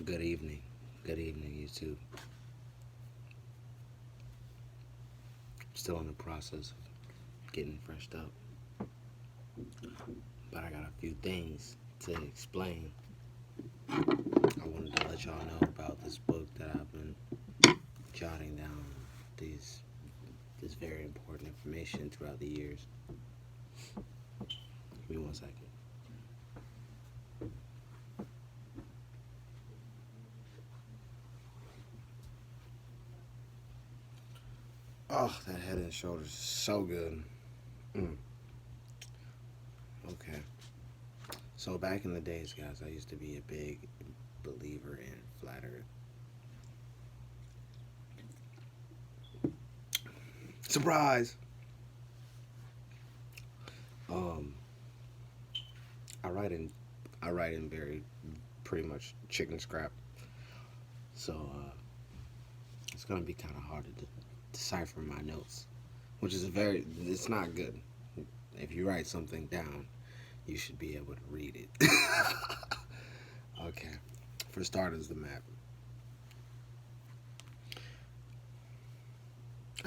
Good evening. Good evening, you two. Still in the process of getting freshed up, but I got a few things to explain. I wanted to let y'all know about this book that I've been jotting down these this very important information throughout the years. Give me 1 second. Oh, that Head and Shoulders is so good. Okay. So back in the days, guys, I used to be a big believer in flat Earth. Surprise! Um, I write in, I write in very pretty much chicken scrap, so it's gonna be kind of hard to decipher my notes, which is it's not good. If you write something down, you should be able to read it. Okay. For starters, the map.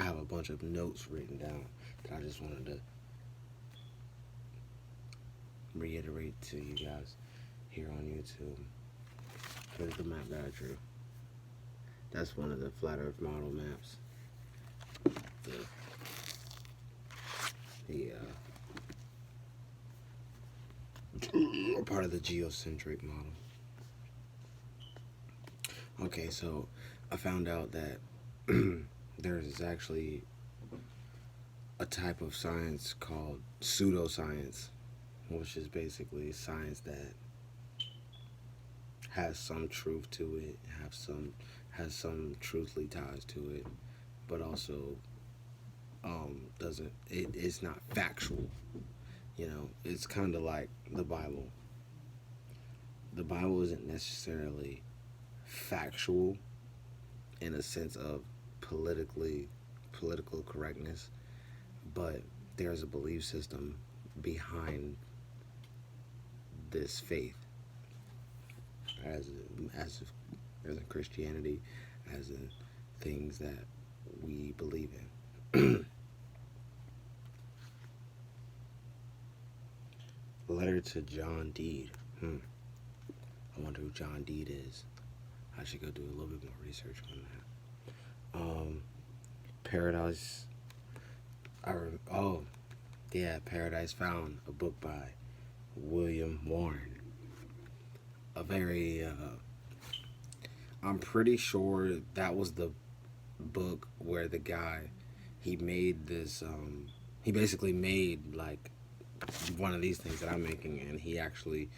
I have a bunch of notes written down that I just wanted to reiterate to you guys here on YouTube. Here's the map that I drew. That's one of the flat Earth model maps. The part of the geocentric model. Okay, so I found out that there's actually a type of science called pseudoscience, which is basically science that has some truth to it, has some truthly ties to it, but also doesn't. It's not factual. You know, it's kind of like the Bible. The Bible isn't necessarily factual in a sense of political correctness, but there's a belief system behind this faith, as in Christianity, as in things that we believe in. Letter to John Deed. I wonder who John Deed is. I should go do a little bit more research on that. Paradise. Paradise Found, a book by William Warren. A very, I'm pretty sure that was the book where the guy, he made this, he basically made like one of these things that I'm making, and he actually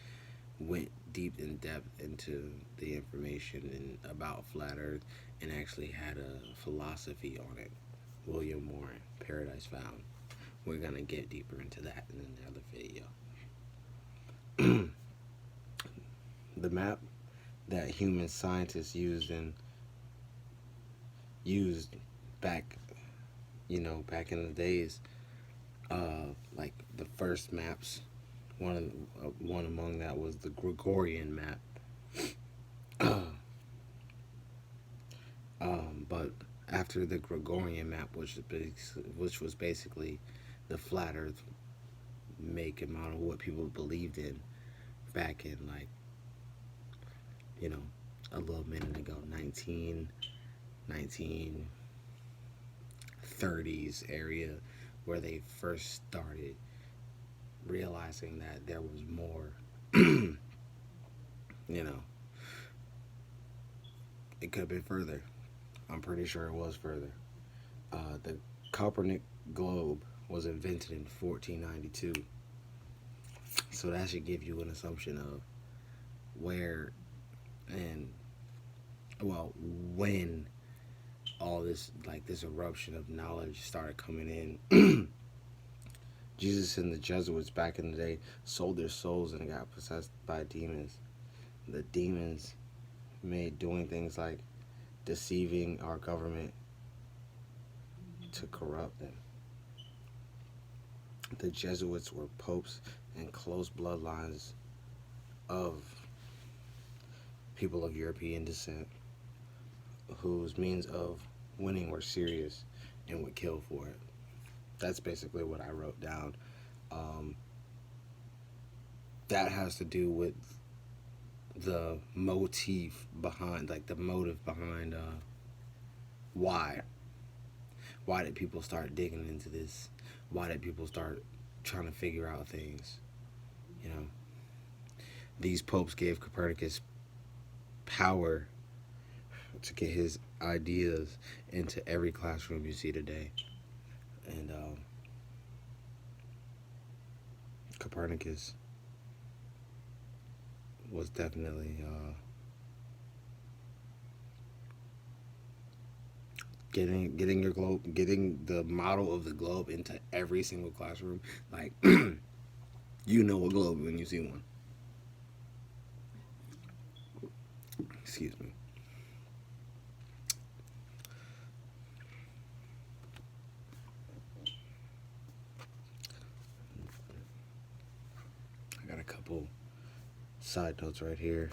went deep in depth into the information and about flat Earth, and actually had a philosophy on it. William Warren, Paradise Found. We're gonna get deeper into that in another video. The map that human scientists used back, back in the days, like the first maps. One among that was the Gregorian map. But after the Gregorian map, which was basically the flat Earth make and model, what people believed in back in, like, a little minute ago, 1930s area, where they first started realizing that there was more. It could have been further. I'm pretty sure it was further. The Copernic globe was invented in 1492. So that should give you an assumption of where and, well, when all this, like, this eruption of knowledge started coming in. Jesus and the Jesuits back in the day sold their souls and got possessed by demons. The demons made doing things like deceiving our government to corrupt them. The Jesuits were popes and close bloodlines of people of European descent whose means of winning were serious and would kill for it. That's basically what I wrote down. That has to do with the motive behind, like the motive behind why. Why did people start digging into this? Why did people start trying to figure out things? You know, these popes gave Copernicus power to get his ideas into every classroom you see today. And Copernicus was definitely getting your globe, getting the model of the globe into every single classroom. Like, you know a globe when you see one. Excuse me. I got a couple side notes right here.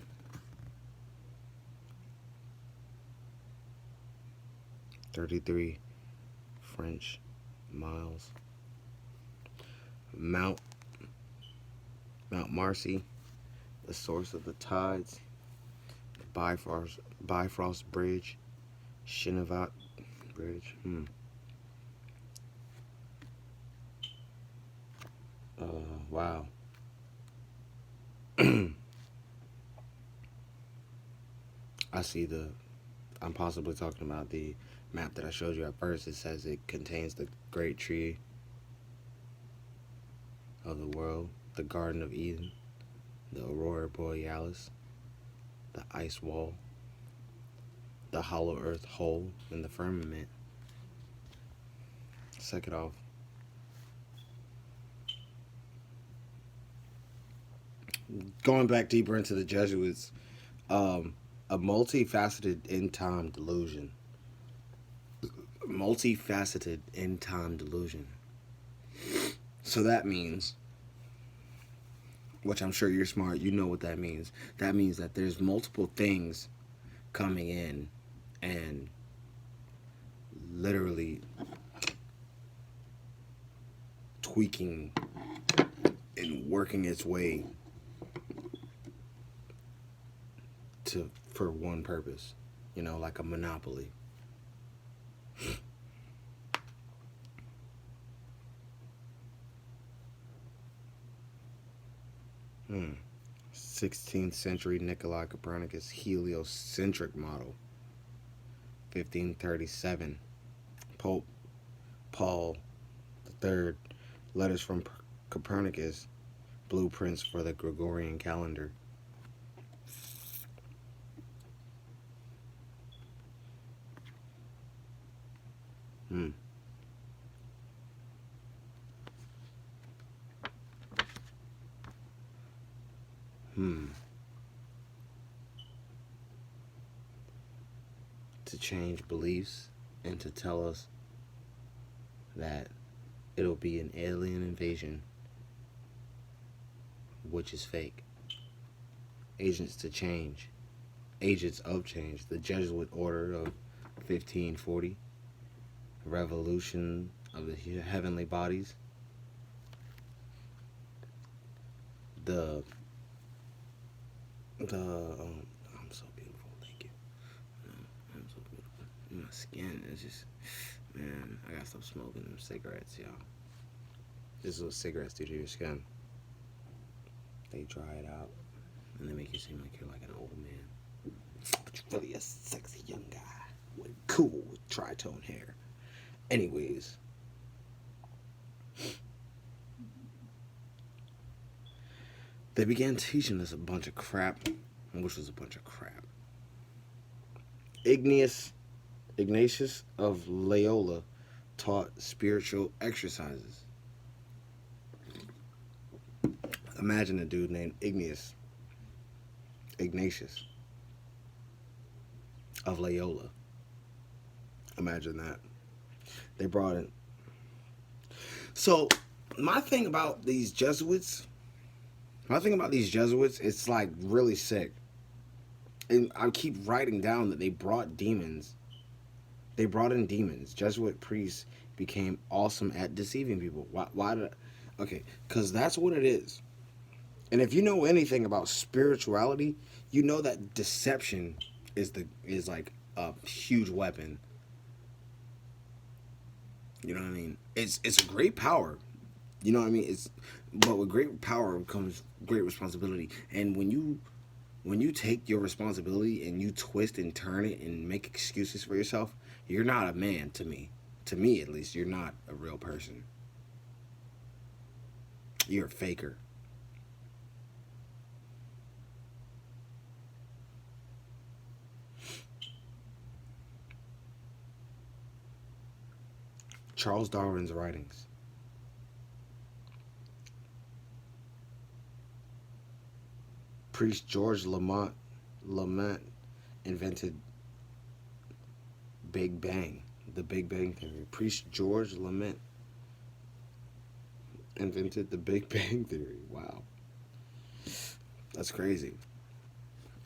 "33 French miles. Mount Marcy, the source of the tides. Bifrost Bridge, Shinnevat Bridge. Wow. I see I'm possibly talking about the map that I showed you at first. It says it contains the great tree of the world, the Garden of Eden, the Aurora Borealis, the ice wall, the hollow earth hole in the firmament. Second off, going back deeper into the Jesuits, a multifaceted end time delusion. Multifaceted end time delusion. So that means, which I'm sure you're smart, you know what that means. That means that there's multiple things coming in and literally tweaking and working its way for one purpose, you know, like a monopoly. Hmm. 16th century Nikolai Copernicus heliocentric model. 1537 Pope Paul III, letters from Copernicus, blueprints for the Gregorian calendar. To change beliefs and to tell us that it'll be an alien invasion, which is fake. Agents of change, the Jesuit order of 1540, revolution of the heavenly bodies, I'm so beautiful, thank you. I'm so beautiful. My skin is just, man, I gotta stop smoking them cigarettes, y'all. This is what cigarettes do to your skin. They dry it out and they make you seem like you're like an old man, but you're really a sexy young guy with cool tritone hair. Anyways, they began teaching us a bunch of crap, which was a bunch of crap. Ignatius of Loyola taught spiritual exercises. Imagine a dude named Ignatius of Loyola. Imagine that. They brought in. So, my thing about these Jesuits, it's like really sick. And I keep writing down that they brought demons. They brought in demons. Jesuit priests became awesome at deceiving people. Why did? Okay, because that's what it is. And if you know anything about spirituality, you know that deception is like a huge weapon. You know what I mean? It's a great power. You know what I mean? It's but with great power comes great responsibility. And when you take your responsibility and you twist and turn it and make excuses for yourself, you're not a man to me. To me at least, you're not a real person. You're a faker. Charles Darwin's writings. Priest George Lamont invented Big Bang, the Big Bang Theory. Priest George Lamont invented the Big Bang Theory. Wow. That's crazy.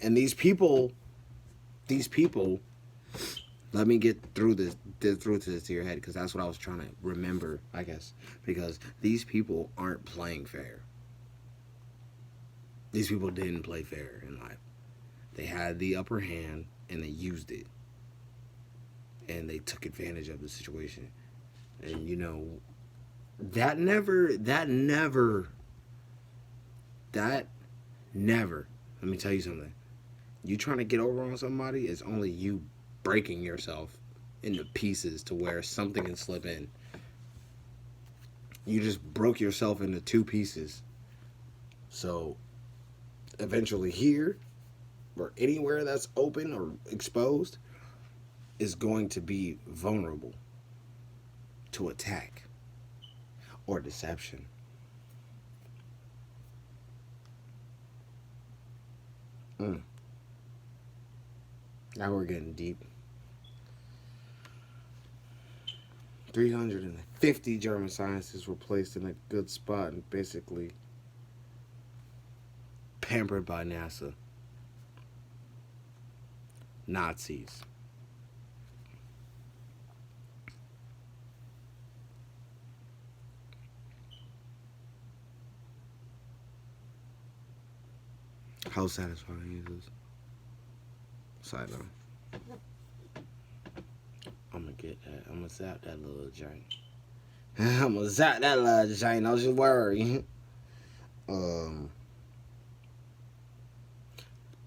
And these people, let me get through to this to your head because that's what I was trying to remember, I guess. Because these people aren't playing fair. These people didn't play fair in life. They had the upper hand and they used it. And they took advantage of the situation. And you know, that never, let me tell you something. You trying to get over on somebody is only you breaking yourself into pieces to where something can slip in. You just broke yourself into two pieces. So eventually here or anywhere that's open or exposed is going to be vulnerable to attack or deception. Mm. Now we're getting deep. 350 German scientists were placed in a good spot and basically pampered by NASA. Nazis. How satisfying is this? Side note. I'm gonna get that. I'm gonna zap that little joint. I'm gonna zap that little joint. Don't you worry. um,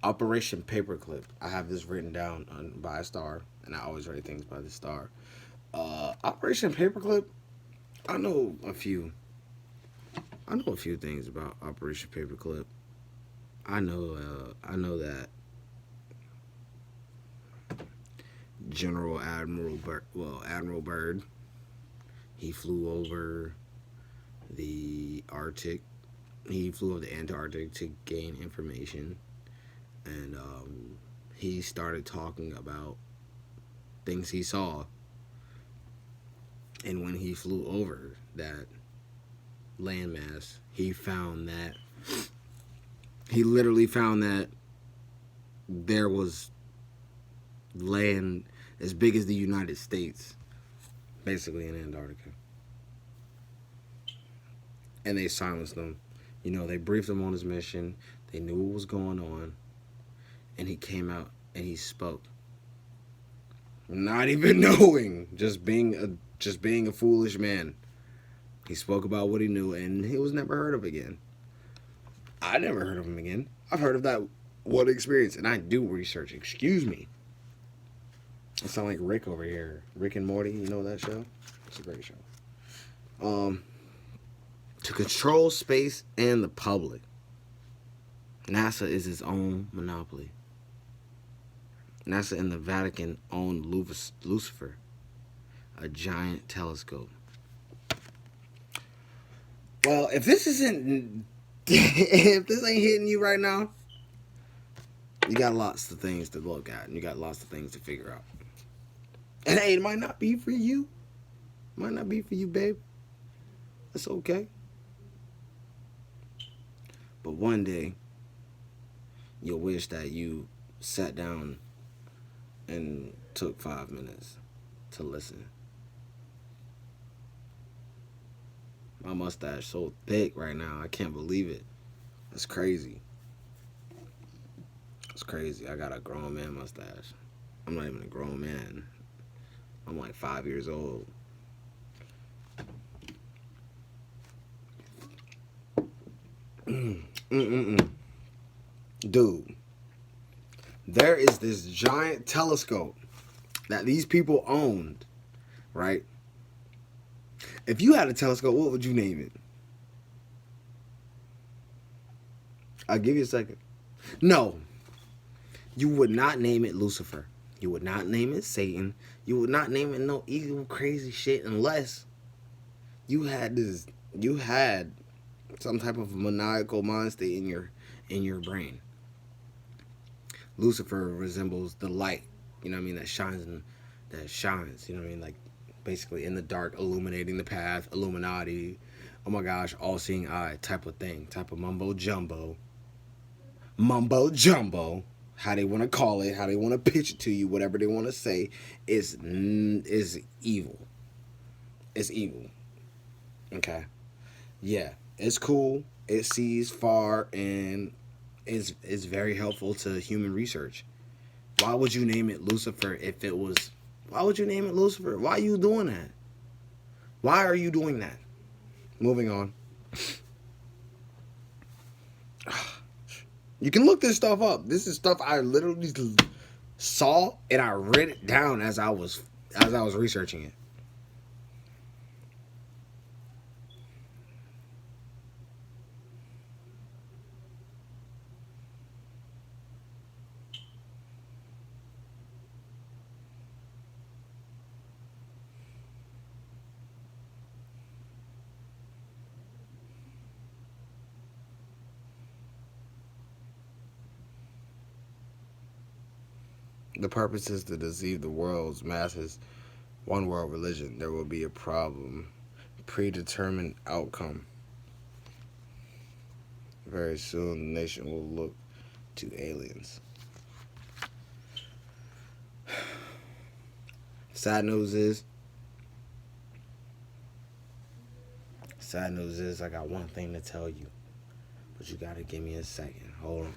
Operation Paperclip. I have this written down by a star, and I always write things by the star. Operation Paperclip. I know a few. I know a few things about Operation Paperclip. I know. I know that Admiral Byrd. He flew over the Arctic. He flew over the Antarctic to gain information, and he started talking about things he saw. And when he flew over that landmass, he literally found that there was land as big as the United States, basically in Antarctica. And they silenced him. You know, they briefed him on his mission. They knew what was going on. And he came out and he spoke. Not even knowing, just being a foolish man. He spoke about what he knew and he was never heard of again. I never heard of him again. I've heard of that one experience and I do research. Excuse me. I sound like Rick over here. Rick and Morty, you know that show? It's a great show. To control space and the public, NASA is its own monopoly. NASA and the Vatican own Lucifer, a giant telescope. Well, if this isn't, if this ain't hitting you right now, you got lots of things to look at and you got lots of things to figure out. And hey, it might not be for you. Might not be for you, babe. That's okay. But one day, you'll wish that you sat down and took 5 minutes to listen. My mustache so thick right now. I can't believe it. It's crazy. It's crazy. I got a grown man mustache. I'm not even a grown man. I'm like 5 years old. Dude, there is this giant telescope that these people owned, right? If you had a telescope, what would you name it? I'll give you a second. No, you would not name it Lucifer. You would not name it Satan. You would not name it no evil, crazy shit unless you had this. You had some type of maniacal mind state in your brain. Lucifer resembles the light. You know what I mean? That shines. You know what I mean? Like basically in the dark, illuminating the path. Illuminati. Oh my gosh, all-seeing eye type of thing. Type of mumbo jumbo. Mumbo jumbo. How they want to call it, how they want to pitch it to you, whatever they want to say, is evil. It's evil. Okay. Yeah, it's cool. It sees far and is very helpful to human research. Why would you name it Lucifer if it was? Why would you name it Lucifer? Why are you doing that? Why are you doing that? Moving on. You can look this stuff up. This is stuff I literally saw and I read it down as I was researching it. The purpose is to deceive the world's masses. One world religion. There will be a problem. Predetermined outcome. Very soon, the nation will look to aliens. Sad news is I got one thing to tell you. But you gotta give me a second. Hold on.